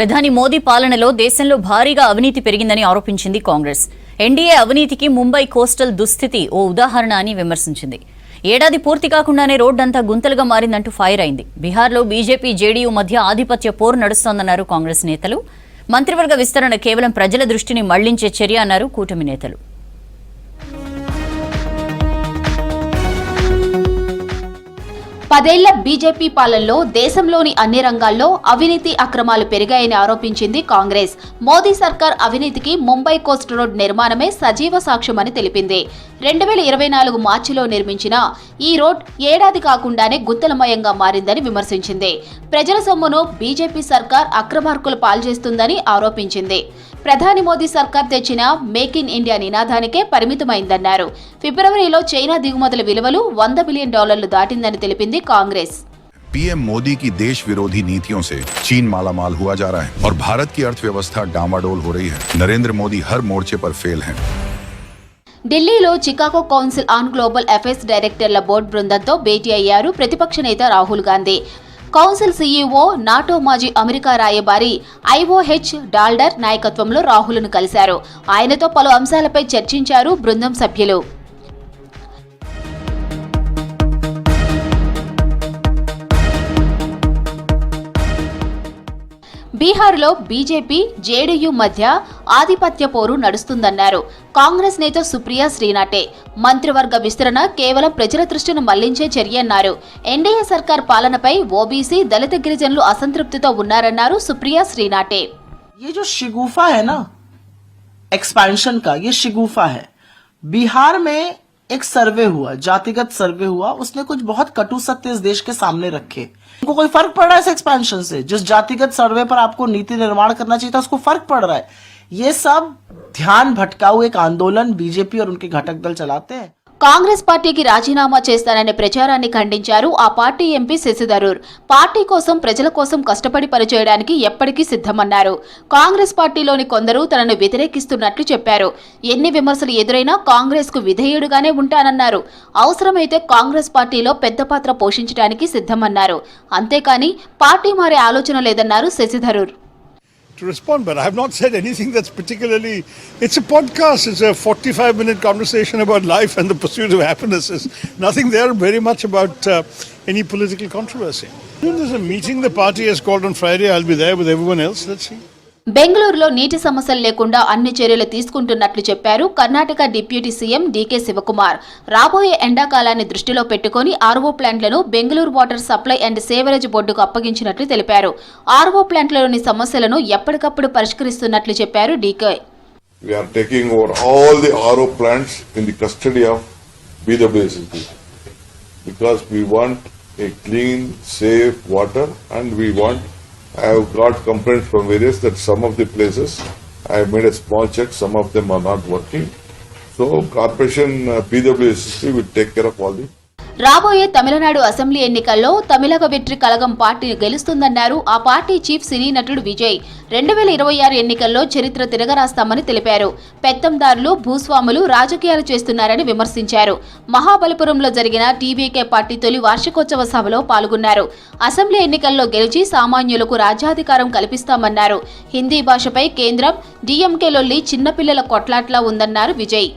ప్రధాని మోదీ పాలనలో దేశంలో భారీగా అవినీతి పెరిగిందని ఆరోపించింది కాంగ్రెస్. ఎన్డీఏ అవినీతికి ముంబై కోస్టల్ దుస్థితి ఓ ఉదాహరణ అని విమర్శించింది. ఏడాది పూర్తి కాకుండానే రోడ్డంతా గుంతలుగా మారిందంటూ ఫైర్ అయింది. బీహార్లో బీజేపీ జేడీయూ మధ్య ఆధిపత్య పోరు నడుస్తోందన్నారు కాంగ్రెస్ నేతలు. మంత్రివర్గ విస్తరణ కేవలం ప్రజల దృష్టిని మళ్లించే చర్య అన్నారు కూటమి నేతలు. పదేళ్ల బీజేపీ పాలనలో దేశంలోని అన్ని రంగాల్లో అవినీతి అక్రమాలు పెరిగాయని ఆరోపించింది కాంగ్రెస్. మోదీ సర్కార్ అవినీతికి ముంబై కోస్ట్ రోడ్ నిర్మాణమే సజీవ సాక్ష్యమని తెలిపింది. 2024 మార్చిలో నిర్మించిన ఈ రోడ్ ఏడాది కాకుండానే గుంతలమయంగా మారిందని విమర్శించింది. ప్రజల సొమ్మును బీజేపీ సర్కార్ అక్రమార్కులు పాల్చేస్తుందని ఆరోపించింది. ప్రధాని మోదీ సర్కార్ తెచ్చిన మేక్ ఇన్ ఇండియా నినాదానికే పరిమితమైందన్నారు. ఫిబ్రవరిలో చైనా దిగుమతుల విలువలు $100 బిలియన్ దాటిందని తెలిపింది కాంగ్రెస్. पीएम मोदी की देश विरोधी नीतियों से चीन मालामाल हुआ जा रहा है और भारत की अर्थव्यवस्था डामाडोल हो रही है. नरेंद्र मोदी हर मोर्चे पर फेल हैं. ఢిల్లీలో Chicago council on global affairs డైరెక్టర్ల బోర్డు బృందంతో భేటీ అయ్యారు ప్రతిపక్ష నేత Rahul Gandhi. Council CEO, NATO మాజీ అమెరికా రాయబారి ఐఓహెచ్ డాల్డర్ నాయకత్వంలో రాహుల్ను కలిశారు. ఆయనతో పలు అంశాలపై చర్చించారు బృందం సభ్యులు. బీహార్లో బీజేపీ జేడీయూ మధ్య ఆధిపత్య పోరు నడుస్తుందన్నారు కాంగ్రెస్ నేత సుప్రియా శ్రీనాటే. మంత్రివర్గ విస్తరణ కేవలం ప్రజల దృష్టిని మళ్లించే చర్య అన్నారు. ఎన్డీఏ సర్కార్ పాలనపై ఓబీసీ, దళిత గిరిజనులు అసంతృప్తితో ఉన్నారన్నారు సుప్రియా శ్రీనాటే. ये जो शिगुफा है ना एक्सपेंशन का, ये शिगुफा है. बिहार में एक सर्वे हुआ, जातिगत सर्वे हुआ, उसने कुछ बहुत कटु सत्य इस देश के सामने रखे. उनको कोई फर्क पड़ रहा है इस एक्सपेंशन से? जिस जातिगत सर्वे पर आपको नीति निर्माण करना चाहिए था उसको फर्क पड़ रहा है. ये सब ध्यान भटकाऊ एक आंदोलन बीजेपी और उनके घटक दल चलाते हैं. కాంగ్రెస్ పార్టీకి రాజీనామా చేస్తాననే ప్రచారాన్ని ఖండించారు ఆ party MP Shashi Tharoor. Party కోసం, ప్రజల కోసం కష్టపడి పనిచేయడానికి ఎప్పటికీ సిద్ధమన్నారు. కాంగ్రెస్ పార్టీలోని కొందరు తనను వ్యతిరేకిస్తున్నట్లు చెప్పారు. ఎన్ని విమర్శలు ఎదురైనా కాంగ్రెస్ కు విధేయుడుగానే ఉంటానన్నారు. అవసరమైతే కాంగ్రెస్ పార్టీలో పెద్ద పాత్ర పోషించడానికి సిద్ధమన్నారు. అంతేకాని పార్టీ మారే ఆలోచన లేదన్నారు Shashi Tharoor. To respond, but I have not said anything that's particularly. It's a podcast. It's a 45-minute conversation about life and the pursuit of happiness. There's nothing there very much about any political controversy. There's a meeting the party has called on Friday. I'll be there with everyone else. Let's see. బెంగళూరులో నీటి సమస్యలు లేకుండా అన్ని చర్యలు తీసుకుంటున్నట్లు చెప్పారు Karnataka deputy CM DK Shivakumar. రాబోయే ఎండాకాలాన్ని దృష్టిలో పెట్టుకుని ఆర్ఓ ప్లాంట్లను Bengaluru water supply and sewerage బోర్డుకు అప్పగించినట్లు తెలిపారు. ఆర్ఓ ప్లాంట్లలోని సమస్యలను ఎప్పటికప్పుడు పరిష్కరిస్తున్నట్లు చెప్పారు DK. We are taking over all the RO plants in the custody of BWSSB because we want a clean, safe water and we want. I have got complaints from various that some of the places I have made a small check, some of them are not working. So corporation BWSSB will take care of all the. రాబోయే Tamil Nadu assembly ఎన్నికల్లో Tamilaga Vetri Kazhagam party గెలుస్తుందన్నారు ఆ party chief సినీ నటుడు విజయ్. 2026 ఎన్నికల్లో చరిత్ర తిరగరాస్తామని తెలిపారు. పెత్తందారులు, భూస్వాములు రాజకీయాలు చేస్తున్నారని విమర్శించారు. మహాబలిపురంలో జరిగిన టీవీకే పార్టీ తొలి వార్షికోత్సవ సభలో పాల్గొన్నారు. అసెంబ్లీ ఎన్నికల్లో గెలిచి సామాన్యులకు రాజ్యాధికారం కల్పిస్తామన్నారు. హిందీ భాషపై కేంద్రం, డీఎంకే లొల్లి చిన్నపిల్లల కొట్లాట్లా ఉందన్నారు విజయ్.